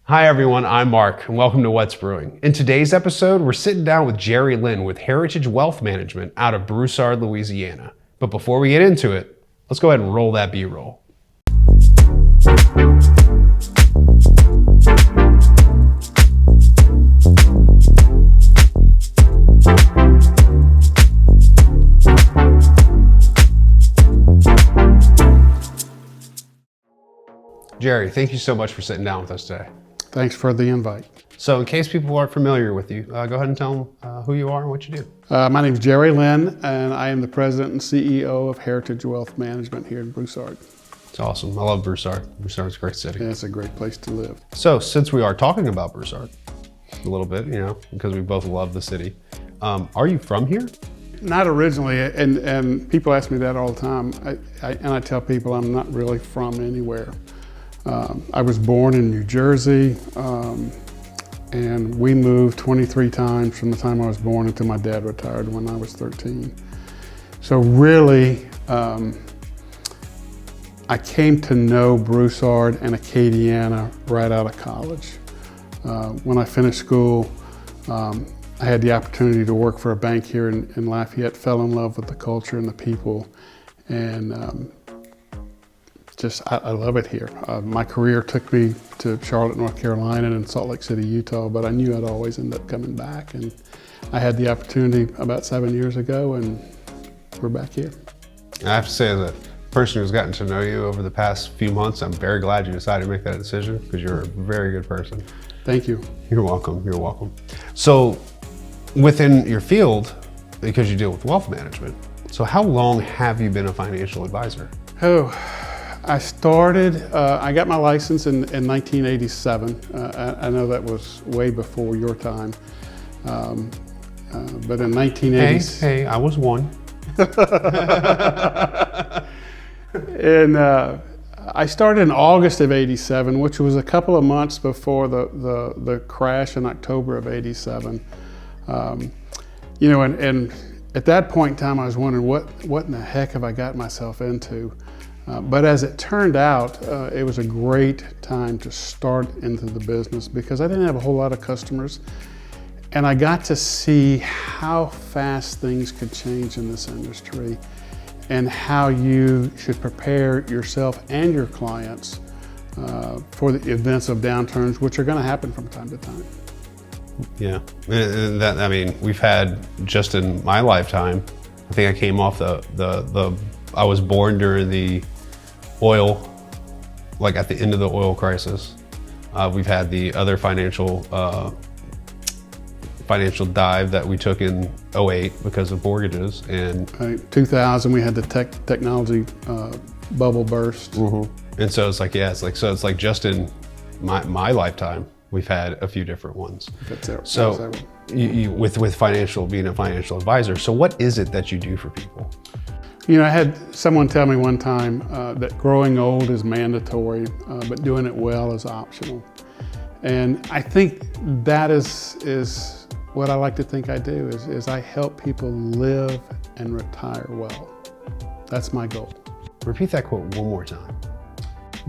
Hi everyone, I'm Mark, and welcome to What's Brewing. In today's episode, we're sitting down with Jerry Lynn with Heritage Wealth Management out of Broussard, Louisiana. But before we get into it, let's go ahead and roll that B-roll. Jerry, thank you so much for sitting down with us today. Thanks for the invite. So in case people aren't familiar with you, go ahead and tell them who you are and what you do. My name is Jerry Lynn, and I am the president and CEO of Heritage Wealth Management here in Broussard. It's awesome. I love Broussard. Broussard's a great city. Yeah, it's a great place to live. So since we are talking about Broussard a little bit, because we both love the city, are you from here? Not originally, and people ask me that all the time, and I tell people I'm not really from anywhere. I was born in New Jersey, and we moved 23 times from the time I was born until my dad retired when I was 13. So really, I came to know Broussard and Acadiana right out of college. When I finished school, I had the opportunity to work for a bank here in Lafayette, fell in love with the culture and the people, and I love it here. My career took me to Charlotte, North Carolina and Salt Lake City, Utah, but I knew I'd always end up coming back. And I had the opportunity about 7 years ago, and we're back here. I have to say, as a person who's gotten to know you over the past few months, I'm very glad you decided to make that decision because you're a very good person. Thank you. You're welcome. You're welcome. So within your field, because you deal with wealth management, so how long have you been a financial advisor? I started, I got my license in 1987. I know that was way before your time. But in 1980s. Hey, I was one. And I started in August of 87, which was a couple of months before the crash in October of 87. And at that point in time, I was wondering what in the heck have I got myself into? But as it turned out, it was a great time to start into the business because I didn't have a whole lot of customers, and I got to see how fast things could change in this industry and how you should prepare yourself and your clients for the events of downturns, which are going to happen from time to time. Yeah, and we've had, just in my lifetime, I think I came off I was born during the oil, like at the end of the oil crisis. We've had the other financial dive that we took in 08 because of mortgages, and 2000 we had the technology bubble burst. Mm-hmm. And so it's like just in my lifetime we've had a few different ones. So you with being a financial advisor, so what is it that you do for people? I had someone tell me one time that growing old is mandatory, but doing it well is optional. And I think that is what I like to think I do, is I help people live and retire well. That's my goal. Repeat that quote one more time.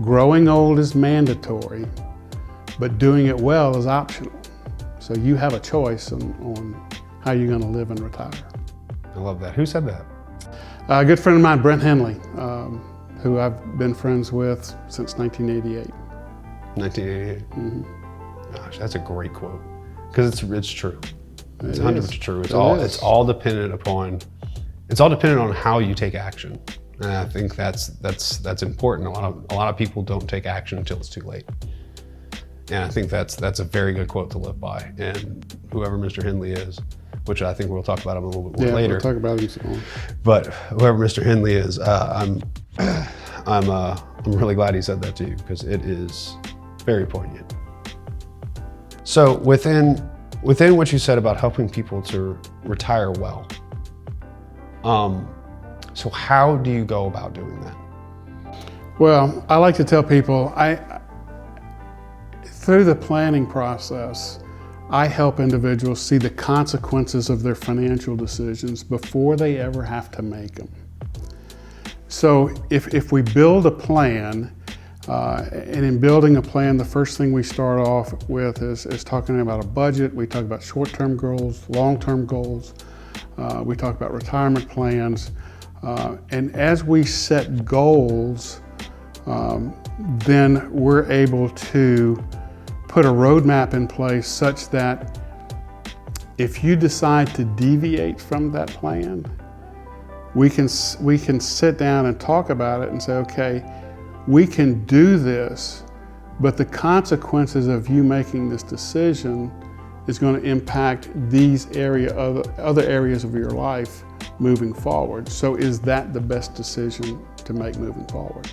Growing old is mandatory, but doing it well is optional. So you have a choice on how you're going to live and retire. I love that. Who said that? A good friend of mine, Brent Henley, who I've been friends with since 1988. 1988? Mm-hmm. Gosh, that's a great quote. Because it's true. It's 100% true. It's all dependent on how you take action. And I think that's important. A lot of people don't take action until it's too late. And I think that's a very good quote to live by. And whoever Mr. Henley is, which I think we'll talk about him a little bit more later. We'll talk about him some more. But whoever Mr. Henley is, I'm really glad he said that to you because it is very poignant. So within what you said about helping people to retire well, so how do you go about doing that? Well, I like to tell people, through the planning process, I help individuals see the consequences of their financial decisions before they ever have to make them. So if we build a plan And in building a plan, the first thing we start off with is talking about a budget. We talk about short-term goals, long-term goals. We talk about retirement plans. And as we set goals, then we're able to put a roadmap in place such that if you decide to deviate from that plan, we can sit down and talk about it and say, okay, we can do this, but the consequences of you making this decision is going to impact these other areas of your life moving forward. So is that the best decision to make moving forward?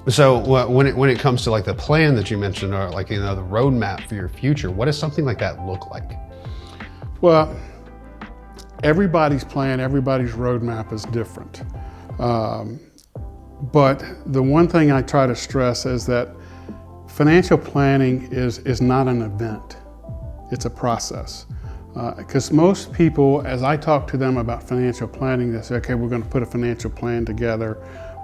So when it comes to like the plan that you mentioned, or like, you know, the roadmap for your future, what does something like that look like? Well, everybody's plan, everybody's roadmap is different. But the one thing I try to stress is that financial planning is not an event, it's a process. Because most people, as I talk to them about financial planning, they say, okay, we're going to put a financial plan together,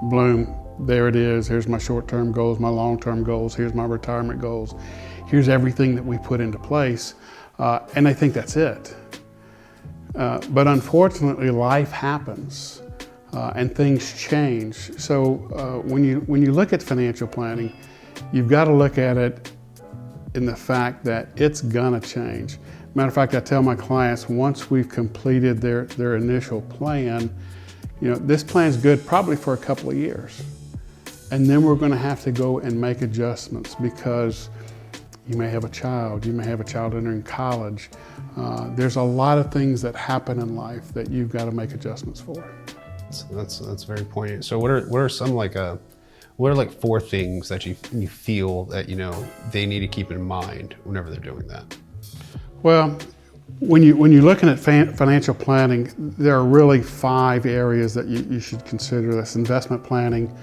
boom, there it is, here's my short-term goals, my long-term goals, here's my retirement goals, here's everything that we put into place, and they think that's it. But unfortunately, life happens. And things change. So when you look at financial planning, you've got to look at it in the fact that it's gonna change. Matter of fact, I tell my clients, once we've completed their initial plan, you know, this plan's good probably for a couple of years. And then we're gonna have to go and make adjustments because you may have a child, entering college. There's a lot of things that happen in life that you've got to make adjustments for. That's very poignant. So what are some what are like 4 things that you feel that, you know, they need to keep in mind whenever they're doing that? Well, when you're looking at financial planning, there are really 5 areas that you should consider. That's investment planning,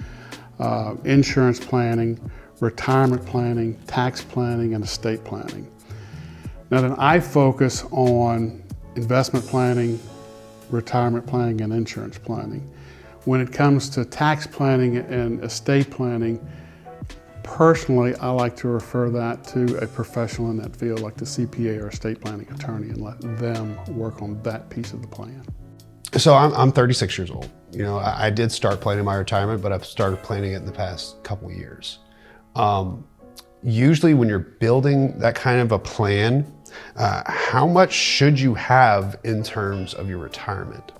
insurance planning, retirement planning, tax planning, and estate planning. Now then, I focus on investment planning, retirement planning, and insurance planning. When it comes to tax planning and estate planning, personally, I like to refer that to a professional in that field, like the CPA or estate planning attorney, and let them work on that piece of the plan. So I'm 36 years old. You know, I did start planning my retirement, but I've started planning it in the past couple of years. Usually when you're building that kind of a plan, how much should you have in terms of your retirement?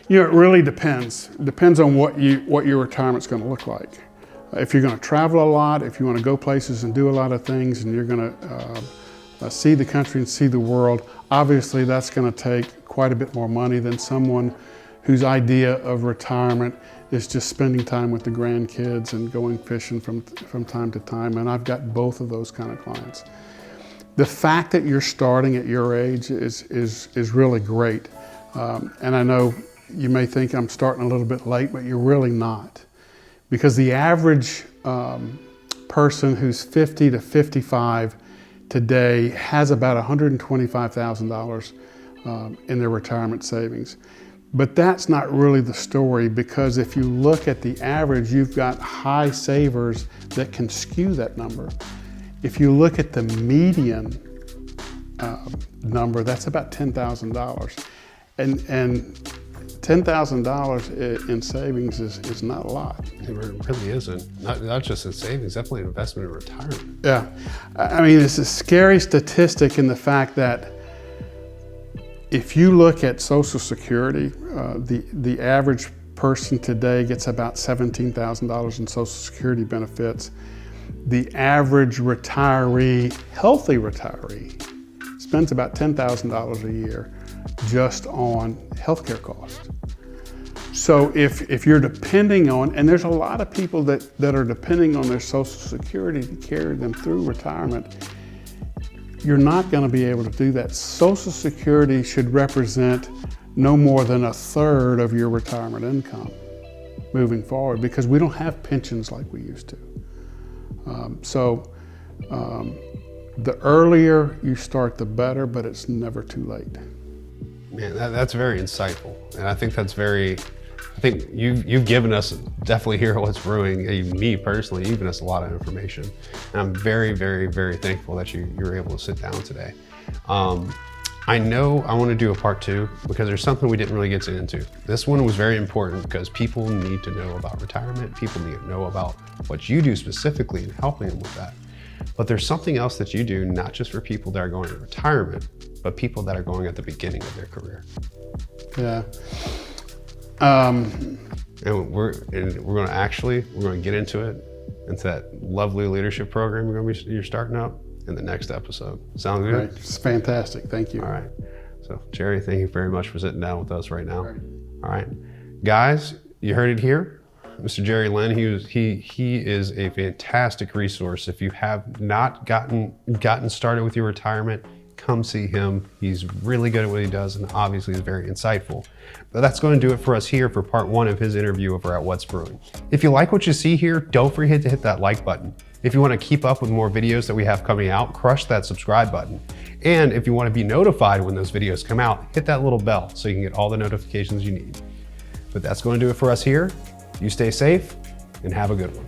You know, it really depends. It depends on what your retirement's going to look like. If you're going to travel a lot, if you want to go places and do a lot of things, and you're going to see the country and see the world, obviously that's going to take quite a bit more money than someone whose idea of retirement is just spending time with the grandkids and going fishing from time to time. And I've got both of those kind of clients. The fact that you're starting at your age is really great. And I know you may think I'm starting a little bit late, but you're really not. Because the average person who's 50 to 55 today has about $125,000 in their retirement savings. But that's not really the story, because if you look at the average, you've got high savers that can skew that number. If you look at the median number, that's about $10,000. And $10,000 in savings is not a lot. It really isn't. Not just in savings, definitely an investment in retirement. Yeah. I mean, it's a scary statistic in the fact that if you look at Social Security, the average person today gets about $17,000 in Social Security benefits. The average retiree, healthy retiree, spends about $10,000 a year just on healthcare costs. So if you're depending on, and there's a lot of people that are depending on their Social Security to carry them through retirement, you're not going to be able to do that. Social Security should represent no more than 1/3 of your retirement income moving forward, because we don't have pensions like we used to. The earlier you start, the better, but it's never too late. Man, that's very insightful. And I think that's very I think you've given us, definitely here at What's Brewing, me personally, you've given us a lot of information. And I'm very, very, very thankful that you were able to sit down today. I know I want to do a part 2 because there's something we didn't really get into. This one was very important because people need to know about retirement. People need to know about what you do specifically and helping them with that. But there's something else that you do, not just for people that are going to retirement, but people that are going at the beginning of their career. Yeah. And we're going to get into that lovely leadership program you're starting up in the next episode. Sound good? Right. It's fantastic. Thank you. All right. So Jerry, thank you very much for sitting down with us right now. All right. Guys, you heard it here. Mr. Jerry Lynn, he is a fantastic resource. If you have not gotten started with your retirement, come see him. He's really good at what he does and obviously is very insightful. But that's going to do it for us here for part 1 of his interview over at What's Brewing. If you like what you see here, don't forget to hit that like button. If you want to keep up with more videos that we have coming out, crush that subscribe button. And if you want to be notified when those videos come out, hit that little bell so you can get all the notifications you need. But that's going to do it for us here. You stay safe and have a good one.